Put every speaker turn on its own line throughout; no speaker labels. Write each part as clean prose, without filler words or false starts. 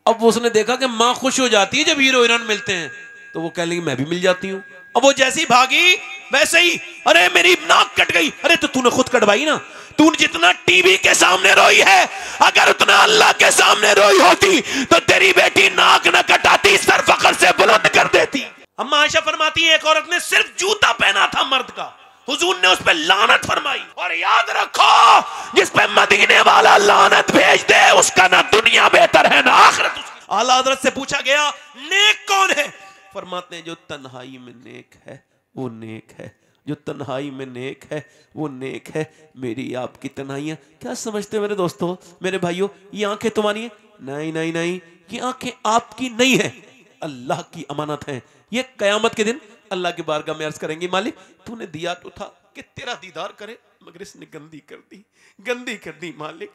अब उसने देखा कि माँ खुश हो जाती है जब हीरो हीरोइन मिलते हैं, तो वो कह लगी मैं भी मिल जाती हूँ। अब वो जैसी भागी वैसे ही, अरे मेरी नाक कट गई। अरे तो तूने खुद कटवाई ना, तू जितना टीवी के सामने रोई है, अगर उतना अल्लाह के सामने रोई होती तो तेरी बेटी नाक न कटाती, सर फखर से बुलंद कर देती। अम्मा आयशा फरमाती है एक औरत ने सिर्फ जूता पहना था मर्द का, हुजूर ने उस पर लानत फरमाई। और याद रखो जिस पे मदीने वाला लानत भेज दे उसका ना दुनिया बेहतर है ना आखिरत। आला हज़रत से पूछा गया नेक कौन है? फरमाते हैं जो तन्हाई में नेक है वो नेक है, जो तन्हाई में नेक है वो नेक है। मेरी आपकी तन्हाइयाँ क्या समझते हो मेरे दोस्तों, मेरे भाइयों? ये आंखें तुम्हारी हैं? नहीं नहीं नहीं, ये आंखें आपकी नहीं है, अल्लाह की अमानत है। ये कयामत के दिन अल्लाह के बारगाह में अर्ज करेंगे मालिक तूने दिया तो था कि तेरा दीदार करे, मगर इसने गंदी कर दी, गंदी कर दी मालिक,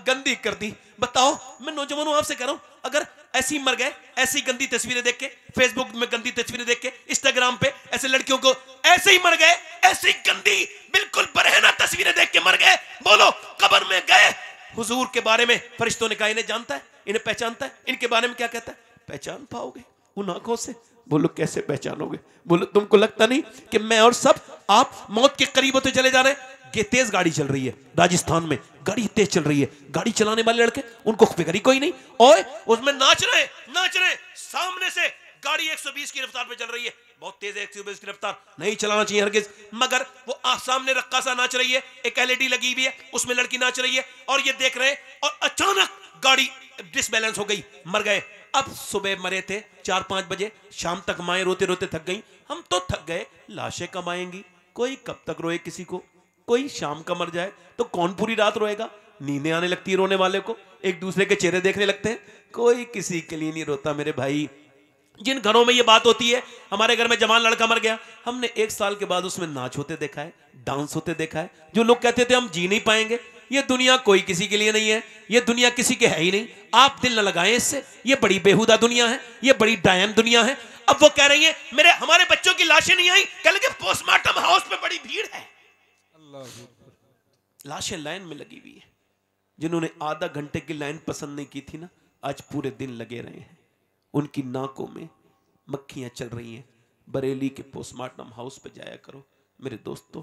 गंदी कर दी। बताओ मैं नौजवानों आपसे कह रहा हूं, अगर ऐसी मर गए, ऐसी गंदी तस्वीरें देख के, फेसबुक में गंदी तस्वीरें देख के, इंस्टाग्राम पे ऐसे लड़कियों को ऐसे ही मर गए, ऐसी गंदी बिल्कुल बरहना तस्वीरें देख के मर गए, बोलो कब्र में गए, हुजूर के बारे में फरिश्तों ने कहा इन्हें जानता है, इन्हें पहचानता है, इनके बारे में क्या कहता है? पहचान पाओगे उन आंखों से? बोलो कैसे पहचानोगे? बोलो तुमको लगता नहीं कि मैं और सब आप मौत के करीब होते चले जा रहे हैं? ये तेज गाड़ी चल रही है राजस्थान में, गाड़ी तेज चल रही है, गाड़ी चलाने वाले लड़के उनको फिक्र ही कोई नहीं, और उसमें नाच रहे सामने से गाड़ी 120 की रफ्तार पे चल रही है, बहुत तेज है 120 की रफ्तार, नहीं चलाना चाहिए हरगिज, मगर वो सामने रक्कासा नाच रही है, एक एलईडी लगी हुई है उसमें लड़की नाच रही है और ये देख रहे हैं, और अचानक गाड़ी डिसबैलेंस हो गई, मर गए। अब सुबह मरे थे 4-5 बजे, शाम तक माएं रोते रोते थक गई, हम तो थक गए, लाशें कब आएंगी? कोई कब तक रोए किसी को, कोई शाम का मर जाए तो कौन पूरी रात रोएगा? नींदें आने लगती है रोने वाले को, एक दूसरे के चेहरे देखने लगते हैं, कोई किसी के लिए नहीं रोता मेरे भाई। जिन घरों में ये बात होती है, हमारे घर में जवान लड़का मर गया, हमने 1 साल के बाद उसमें नाच होते देखा है, डांस होते देखा है, जो लोग कहते थे हम जी नहीं पाएंगे, ये दुनिया कोई किसी के लिए नहीं है, ये दुनिया किसी के है ही नहीं, आप दिल न लगाएं इससे, ये बड़ी बेहुदा दुनिया है, ये बड़ी डायन दुनिया है। अब वो कह रही है हमारे बच्चों की लाशें नहीं आई, कह लगे पोस्टमार्टम हाउस में बड़ी भीड़ है, लाशें लाइन में लगी हुई है। जिन्होंने आधा घंटे की लाइन पसंद नहीं की थी ना, आज पूरे दिन लगे रहे हैं, उनकी नाकों में मक्खियां चल रही हैं। बरेली के पोस्टमार्टम हाउस पे जाया करो मेरे दोस्तों,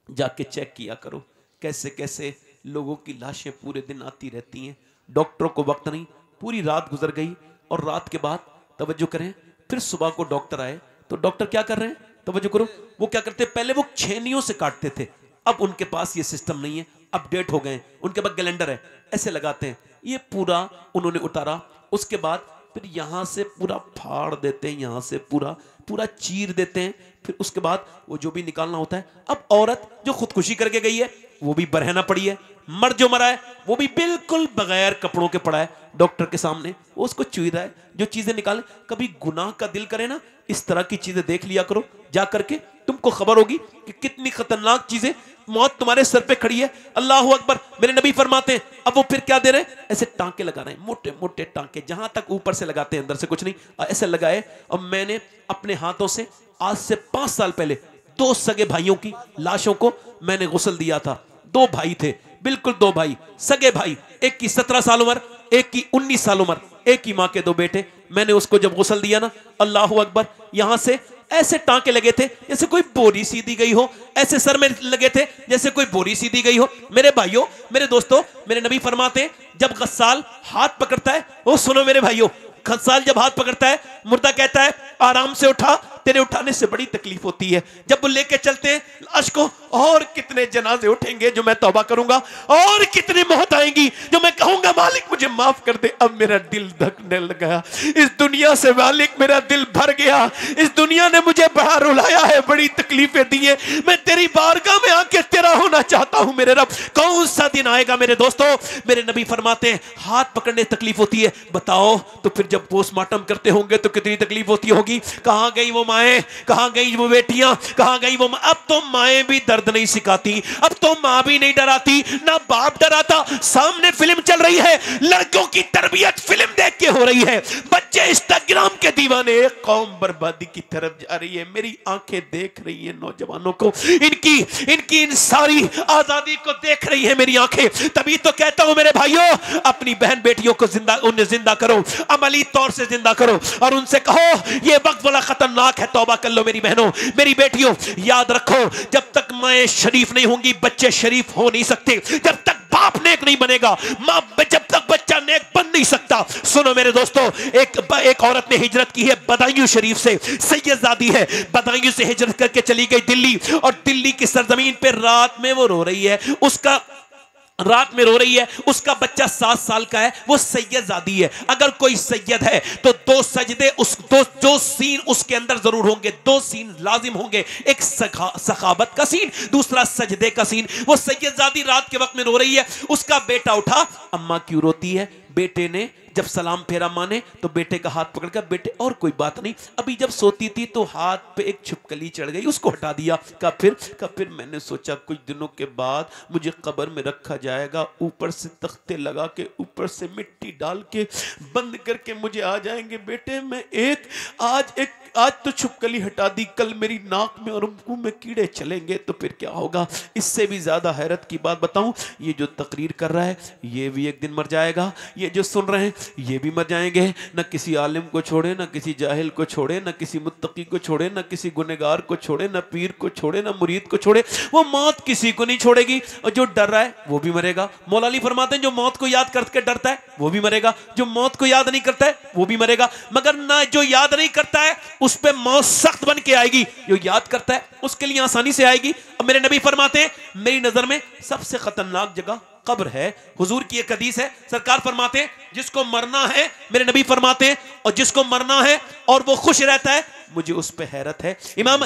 जाके चेक किया करो कैसे कैसे लोगों की लाशें पूरे दिन आती रहती हैं, डॉक्टरों को वक्त नहीं, पूरी रात गुजर गई, और रात के बाद तवज्जो करें, फिर सुबह को डॉक्टर आए तो डॉक्टर क्या कर रहे हैं? तवज्जो करो, वो क्या करते, पहले वो छेनियों से काटते थे, अब उनके पास ये सिस्टम नहीं है, अपडेट हो गए, उनके पास कैलेंडर है, ऐसे लगाते हैं, ये पूरा उन्होंने उतारा, उसके बाद फिर यहां से पूरा फाड़ देते हैं, यहां से पूरा पूरा चीर देते हैं, फिर उसके बाद वो जो भी निकालना होता है। अब औरत जो खुदकुशी करके गई है वो भी बरहना पड़ी है, मर्द जो मरा है वो भी बिल्कुल बगैर कपड़ों के पड़ा है डॉक्टर के सामने, वो उसको चुई रहा है, जो चीजें निकाले। कभी गुनाह का दिल करे ना, इस तरह की चीजें देख लिया करो, जा करके तुमको खबर होगी कि कितनी खतरनाक चीजें, मौत तुम्हारे सर पे खड़ी है। अल्लाह अकबर, मेरे नबी फरमाते हैं, अब वो फिर क्या दे रहे हैं? ऐसे टांके लगा रहे हैं, मोटे मोटे टांके, जहां तक ऊपर से लगाते हैं, अंदर से कुछ नहीं, ऐसे लगाए। और मैंने अपने हाथों से आज से 5 साल पहले 2 सगे भाइयों की लाशों को मैंने गुस्ल दिया था। 2 भाई थे, बिल्कुल 2 भाई, सगे भाई, एक की 17 साल उम्र, एक की 19 साल उम्र, एक ही माँ के 2 बेटे। मैंने उसको जब गुस्ल दिया ना, अल्लाह अकबर, यहां से ऐसे टांके लगे थे जैसे कोई बोरी सीधी गई हो, ऐसे सर में लगे थे जैसे कोई बोरी सीधी गई हो। मेरे भाइयों, मेरे दोस्तों, मेरे नबी फरमाते हैं जब गस्साल हाथ पकड़ता है, वो सुनो मेरे भाइयों, गस्साल जब हाथ पकड़ता है, मुर्दा कहता है आराम से उठा, तेरे उठाने से बड़ी तकलीफ होती है। जब वो लेके चलते हैं लाश को, और कितने जनाजे उठेंगे जो मैं तौबा करूंगा, और कितनी मौत आएंगी जो मैं कहूंगा मालिक मुझे माफ कर दे। अब मेरा दिल धड़कने लगा, इस दुनिया से मालिक मेरा दिल भर गया, इस दुनिया ने मुझे बड़ा रुलाया है, बड़ी तकलीफें दी है, मैं तेरी बारगाह में आके तेरा होना चाहता हूं मेरे रब। कौन सा दिन आएगा मेरे दोस्तों? मेरे नबी फरमाते हैं हाथ पकड़ने तकलीफ होती है, बताओ तो फिर जब पोस्टमार्टम करते होंगे तो कितनी तकलीफ होती होगी। कहां गई वो माएं, कहां गई वो बेटियां, कहां गई वो अब तो माएं भी दर्द नहीं सिखाती, अब तो मां भी नहीं डराती, ना बाप डराता। सामने फिल्म चल रही है, लड़कों की तरबियत फिल्म देख देख के हो रही है। बच्चे इंस्टाग्राम के दीवाने, कौम बर्बादी की तरफ जा रही है। मेरी आंखें देख रही है नौजवानों को, इनकी इन सारी आजादी को देख रही है मेरी आंखें। तभी तो कहता हूं मेरे भाइयों, अपनी बहन बेटियों को उन्हें जिंदा करो, अमली तौर से जिंदा करो और उनसे कहो यह वक्त बड़ा खतरनाक है, तौबा कर लो। मेरी बहनों, मेरी बेटियों, याद रखो, जब तक माएं शरीफ नहीं होंगी बच्चे शरीफ हो नहीं सकते। जब तक बाप नेक नहीं बनेगा, मां जब तक बच्चा नेक बन नहीं सकता। सुनो मेरे दोस्तों, एक औरत ने हिजरत की है बदायूं शरीफ से, सैयदजादी है, बदायूं से हिजरत करके चली गई दिल्ली, और दिल्ली की सरजमीन पे रात में वो रो रही है। उसका बच्चा 7 साल का है, वो सैयदजादी है। अगर कोई सैयद है तो 2 सजदे जो सीन उसके अंदर जरूर होंगे, 2 सीन लाजिम होंगे, एक सखावत का सीन, दूसरा सजदे का सीन। वो सैयदजादी रात के वक्त में रो रही है। उसका बेटा उठा, अम्मा क्यों रोती है? बेटे ने जब सलाम फेरा माने तो बेटे का हाथ पकड़कर, बेटे और कोई बात नहीं, अभी जब सोती थी तो हाथ पे एक छिपकली चढ़ गई, उसको हटा दिया। फिर मैंने सोचा कुछ दिनों के बाद मुझे कब्र में रखा जाएगा, ऊपर से तख्ते लगा के, ऊपर से मिट्टी डाल के बंद करके मुझे आ जाएंगे बेटे। मैं आज तो छिपकली हटा दी, कल मेरी नाक में और मुंह में कीड़े चलेंगे तो फिर क्या होगा? इससे भी ज्यादा हैरत की बात बताऊं, ये जो तकरीर कर रहा है ये भी एक दिन मर जाएगा, ये जो सुन रहे हैं ये भी मर जाएंगे। न किसी आलिम को छोड़े, न किसी जाहिल को छोड़े, न किसी मुत्तकी को छोड़े, न किसी गुनहगार को छोड़े, न पीर को छोड़े, न मुरीद को छोड़े, वो मौत किसी को नहीं छोड़ेगी। और जो डर रहा है वो भी मरेगा। मौला अली फरमाते हैं जो मौत को याद करके डरता है वो भी मरेगा, जो मौत को याद नहीं करता है वो भी मरेगा। मगर ना जो याद नहीं करता है उस पर मौत सख्त बन के आएगी, जो याद करता है उसके लिए आसानी से आएगी। और मेरे नबी फरमाते हैं मेरी नजर में सबसे खतरनाक जगह कब्र है। हुजूर की एक हदीस है, सरकार फरमाते हैं जिसको मरना है, मेरे नबी फरमाते हैं, और जिसको मरना है और वो खुश रहता है मुझे उस पे हैरत है। इमाम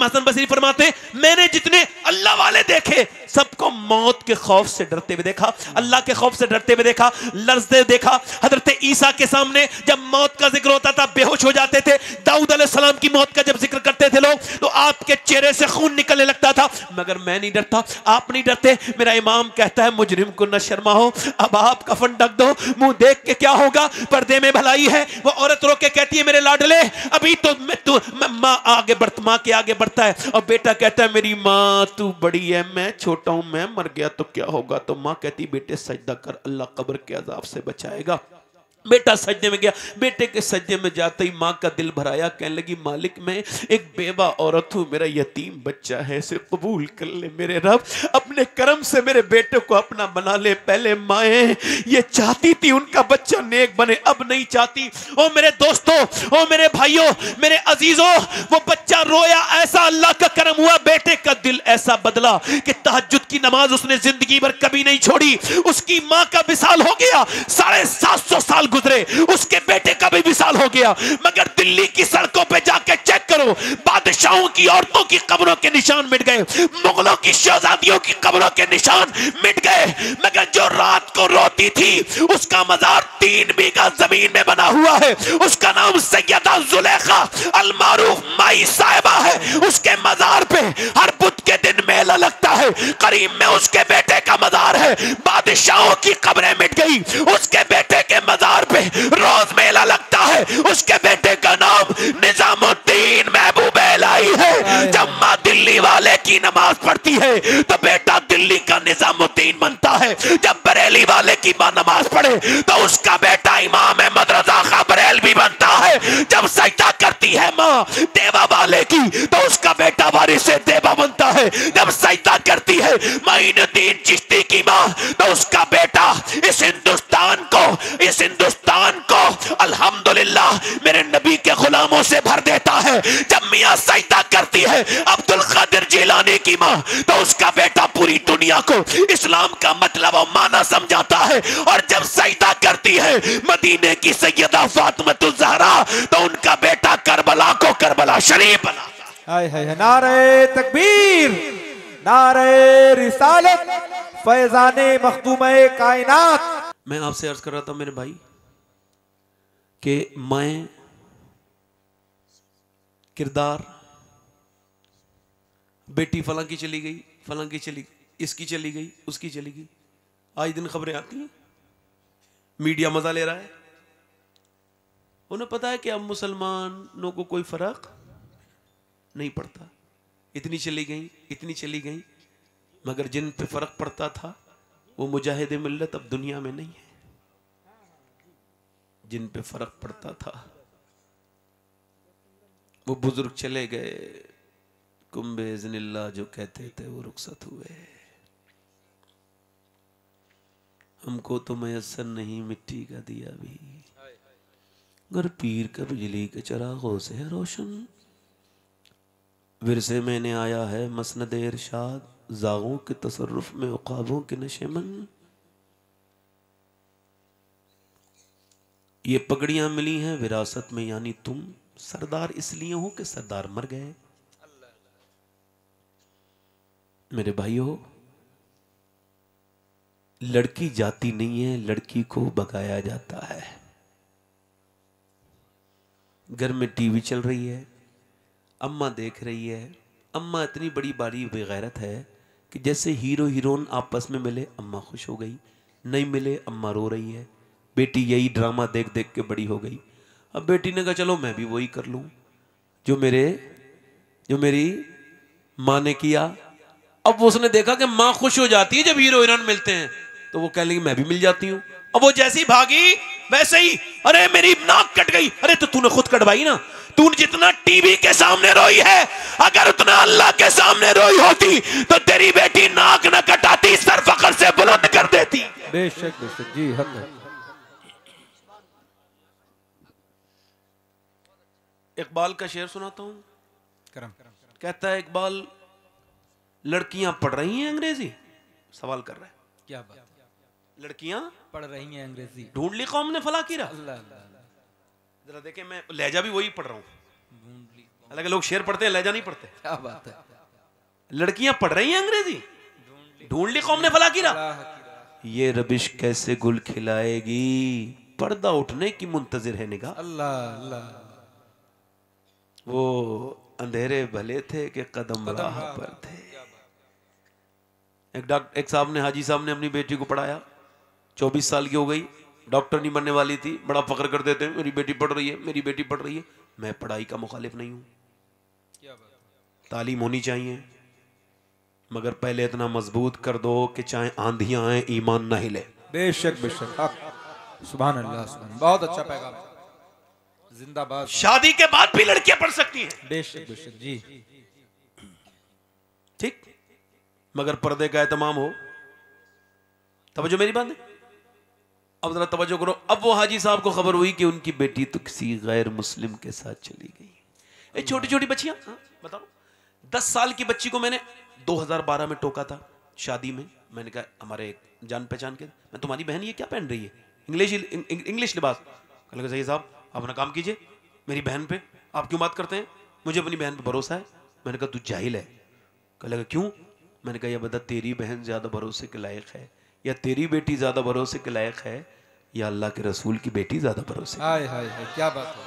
हसन बसरी फरमाते हैं मैंने जितने अल्लाह वाले देखे सबको मौत के खौफ से डरते हुए देखा, अल्लाह के खौफ से डरते हुए देखा, लर्ज़ते देखा। हजरत ईसा के सामने जब मौत का जिक्र होता था बेहोश हो जाते थे। दाऊद अलैहिस्सलाम की मौत का जब जिक्र करते थे लोग तो आपके चेहरे से खून निकलने लगता था, मगर मैं नहीं डरता, आप नहीं डरते। मेरा इमाम कहता है मुजरिम को न शर्मा हो, अब आप कफन ढक दो, मुंह देख के क्या होगा, पर्दे में भलाई है। वो औरत रो के कहती है मेरे लाडले अभी तो माँ के आगे बढ़ता है और बेटा कहता है मेरी माँ तू बड़ी है, मैं छोटा हूं, मैं मर गया तो क्या होगा? तो माँ कहती बेटे सजदा कर, अल्लाह कब्र के अजाब से बचाएगा। बेटा सजदे में गया, बेटे के सजदे में जाते ही माँ का दिल भराया, कहने लगी मालिक मैं एक बेवा औरत हूँ, मेरा यतीम बच्चा है, इसे कबूल कर ले मेरे रब, अपने करम से मेरे बेटे को अपना बना ले। पहले माएँ ये चाहती थी उनका बच्चा नेक बने, अब नहीं चाहती। ओ मेरे दोस्तों, ओ मेरे भाइयों, मेरे अजीजों, वो बच्चा रोया, ऐसा अल्लाह का करम हुआ, बेटे का दिल ऐसा बदला कि तहज्जुद की नमाज उसने जिंदगी भर कभी नहीं छोड़ी। उसकी माँ का विसाल हो गया, 750 साल गुजरे, उसके बेटे का भी विसाल हो गया। मगर दिल्ली की सड़कों पे जाके चेक करो, बादशाहों की औरतों की कब्रों के निशान मिट गए, मुगलों की शहजादियों की कब्रों के निशान मिट गए। मगर जो रात को रोती थी उसका मजार 3 बीघा जमीन में बना हुआ है, उसका नाम सैयदा जुलेखा अल-मारूफ माई साहिबा है। उसके मजार पे हर बुध के दिन मेला लगता है, करीब में उसके बेटे का मजार है। बादशाहों की कब्रें मिट गई, उसके बेटे के मजार पे रोज मेला लगता है, उसके बेटे का नाम निजामुद्दीन महबूब इलाही है। जब माँ दिल्ली वाले की नमाज पढ़ती है तो बेटा दिल्ली का निजामुद्दीन बनता है। जब बरेली वाले की माँ नमाज पढ़े तो उसका बेटा इमाम अहमद रजा खां बरेलवी बनता है। जब सजदा करती है माँ देवा वाले की तो उसका बेटा वारिस देवा बनता है। जब सजदा करती है मोइनुद्दीन चिश्ती की माँ तो उसका बेटा इस हिंदुस्तान को अल्हम्दुलिल्लाह मेरे नबी के गुलामों से भर देता है। जब मियां सजदा करती है अब्दुल कादिर जिलानी की माँ तो उसका बेटा पूरी दुनिया को इस्लाम का मतलब और माना समझाता है। और जब सजदा करती है मदीने की सैयदा फातिमा ज़हरा तो उनका बेटा करबला को करबला शरीफ बना।
हाय हाय नारे तकबीर, नारे रिसालत, फैजाने मखदूमे कायनात।
मैं आपसे अर्ज कर रहा था मेरे भाई कि मैं किरदार बेटी फलां की चली गई, फलां की चली गई, इसकी चली गई, उसकी चली गई, आज दिन खबरें आती हैं, मीडिया मजा ले रहा है, उन्हें पता है कि अब मुसलमानों को कोई फर्क नहीं पड़ता। इतनी चली गई, इतनी चली गई, मगर जिन पे फर्क पड़ता था वो मुजाहिद मिल्लत अब दुनिया में नहीं है। जिन पे फर्क पड़ता था वो बुजुर्ग चले गए, कुंबे इज़्निल्लाह जो कहते थे वो रुखसत हुए। हमको तो मयस्सर नहीं मिट्टी का दिया भी, गर पीर का बिजली के चरागों से है रोशन। विरसे मैंने आया है मसनद इरशाद, जागों के तसर्रुफ में उकाबों के नशेमन। ये पगड़ियां मिली हैं विरासत में, यानी तुम सरदार इसलिए हो कि सरदार मर गए। मेरे भाइयों, लड़की जाती नहीं है, लड़की को भगाया जाता है। घर में टीवी चल रही है, अम्मा देख रही है। अम्मा इतनी बड़ी बारी बेगैरत है कि जैसे हीरो हीरोइन आपस में मिले अम्मा खुश हो गई, नहीं मिले अम्मा रो रही है। बेटी यही ड्रामा देख देख के बड़ी हो गई। अब बेटी ने कहा चलो मैं भी वही कर लूं जो मेरी माँ ने किया। अब उसने देखा कि माँ खुश हो जाती है जब हीरो हीरोइन मिलते हैं, तो वो कह लगी मैं भी मिल जाती हूँ। अब वो जैसी भागी वैसे ही, अरे मेरी नाक कट गई। अरे तो तूने खुद कटवाई ना। तूने जितना टीवी के सामने रोई है, अगर उतना अल्लाह के सामने रोई होती तो तेरी बेटी नाक न कटाती, सर फखर से बुलंद कर देती।
बेशक बेशक जी, हक है।
इकबाल का शेर सुनाता हूं।
करम।
कहता है इकबाल, लड़कियां पढ़ रही हैं अंग्रेजी। सवाल कर रहा है,
क्या बात,
लड़कियां
पढ़ रही हैं अंग्रेजी।
ढूंढ ली कौम ने फला की रहा।
अल्लाह अल्लाह।
जरा देखे, मैं लहजा भी वही पढ़ रहा हूं। हालांकि लोग शेर पढ़ते हैं, लहजा नहीं पढ़ते।
क्या बात है।
लड़कियां पढ़ रही हैं अंग्रेजी, ढूंढ ली कौम ने फला की रहा। ये रबिश कैसे गुल खिलाएगी, पर्दा उठने की मुंतजिर है निगाह।
अल्लाह अल्लाह।
वो अंधेरे भले थे कि कदम राह पर थे। एक साहब ने, हाजी साहब ने अपनी बेटी को पढ़ाया, 24 साल की हो गई, डॉक्टर नहीं बनने वाली थी। बड़ा फख्र कर देते हैं, मेरी बेटी पढ़ रही है, मेरी बेटी पढ़ रही है। मैं पढ़ाई का मुखालिफ नहीं हूं, तालीम होनी चाहिए, मगर पहले इतना मजबूत कर दो कि चाहे आंधियां आए ईमान ना हिले।
बेशक बेशक, सुभान अल्लाह, सुभान। बहुत अच्छा पैगाम, जिंदाबाद।
शादी के बाद भी लड़कियां पढ़ सकती हैं।
बेशक बेशक जी,
ठीक, मगर पर्दे का एहतमाम हो। तवज्जो मेरी बात है, अब जरा तवज्जो करो। अब वो हाजी साहब को खबर हुई कि उनकी बेटी तो किसी गैर मुस्लिम के साथ चली गई। ये छोटी छोटी बच्चियां, बताओ, 10 साल की बच्ची को मैंने 2012 में टोका था शादी में। मैंने कहा हमारे जान पहचान के, मैं तुम्हारी बहन ये क्या पहन रही है, इंग्लिश लिबास। कहने सही साहब आप अपना काम कीजिए, मेरी बहन पे आप क्यों बात करते हैं, मुझे अपनी बहन पे भरोसा है। मैंने कहा तू जाहिल है। कहने लगा क्यों। मैंने कहा यह बता, तेरी बहन ज्यादा भरोसे के लायक है, या तेरी बेटी ज्यादा भरोसे के लायक है, या अल्लाह के रसूल की बेटी ज्यादा भरोसे।
हाय हाय हाय, क्या बात है।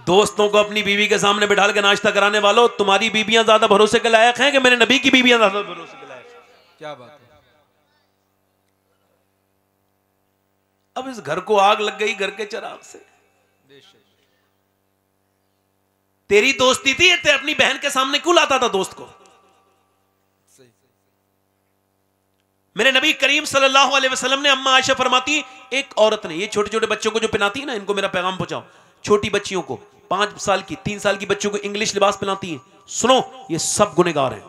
दोस्तों को अपनी बीवी के सामने बैठा के नाश्ता कराने वालों, तुम्हारी बीबियां ज्यादा भरोसे के लायक हैं कि मेरे नबी की बीबियां ज्यादा भरोसे के लायक हैं।
क्या बात है।
अब इस घर को आग लग गई घर के चिराग से। तेरी दोस्ती थी, ते अपनी बहन के सामने क्यों लाता था दोस्त को। मेरे नबी करीम सल्लल्लाहु अलैहि वसल्लम ने, अम्मा आयशा फरमाती, एक औरत ने, ये छोटे छोटे बच्चों को जो पिलाती है ना, इनको मेरा पैगाम पहुंचाओ, छोटी बच्चियों को, 5 साल की 3 साल की बच्चों को इंग्लिश लिबास पिलाती हैं, सुनो ये सब गुनहगार हैं।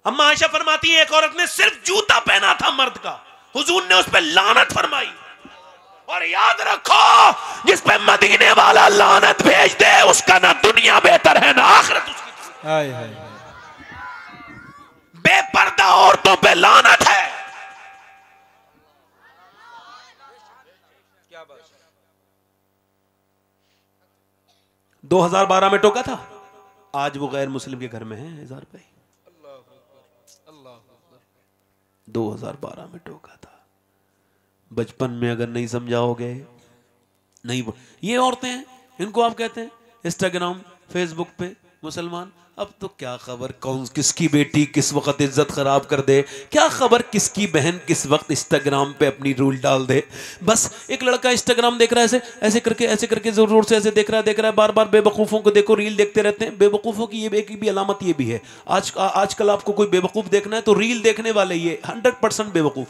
अम्मा आयशा फरमाती है, एक औरत ने सिर्फ जूता पहना था मर्द का, हुजूर ने उस पर लानत फरमाई। और याद रखो, जिस पे मदीने वाला लानत भेज दे उसका ना दुनिया बेहतर है ना आखिरत उसकी।
हाय हाय,
बेपर्दा औरतों पे लानत है।
क्या बात।
2012 में टोका था, आज वो गैर मुस्लिम के घर में है। इज़हार भाई, 2012 में टोका था। बचपन में अगर नहीं समझाओगे, नहीं। ये औरतें हैं, इनको आप कहते हैं इंस्टाग्राम फेसबुक पे मुसलमान, अब तो क्या खबर कौन किसकी बेटी किस वक्त इज्जत खराब कर दे, क्या खबर किसकी बहन किस वक्त इंस्टाग्राम पे अपनी रूल डाल दे। बस एक लड़का इंस्टाग्राम देख रहा है, ऐसे ऐसे करके जोर जोर से ऐसे देख रहा है, बार बार बेवकूफ़ों को देखो, रील देखते रहते हैं। बेवकूफ़ों की ये एक भी अलामत ये भी है, आजकल आपको कोई बेवकूफ़ देखना है तो रील देखने वाले ये 100% बेवकूफ़।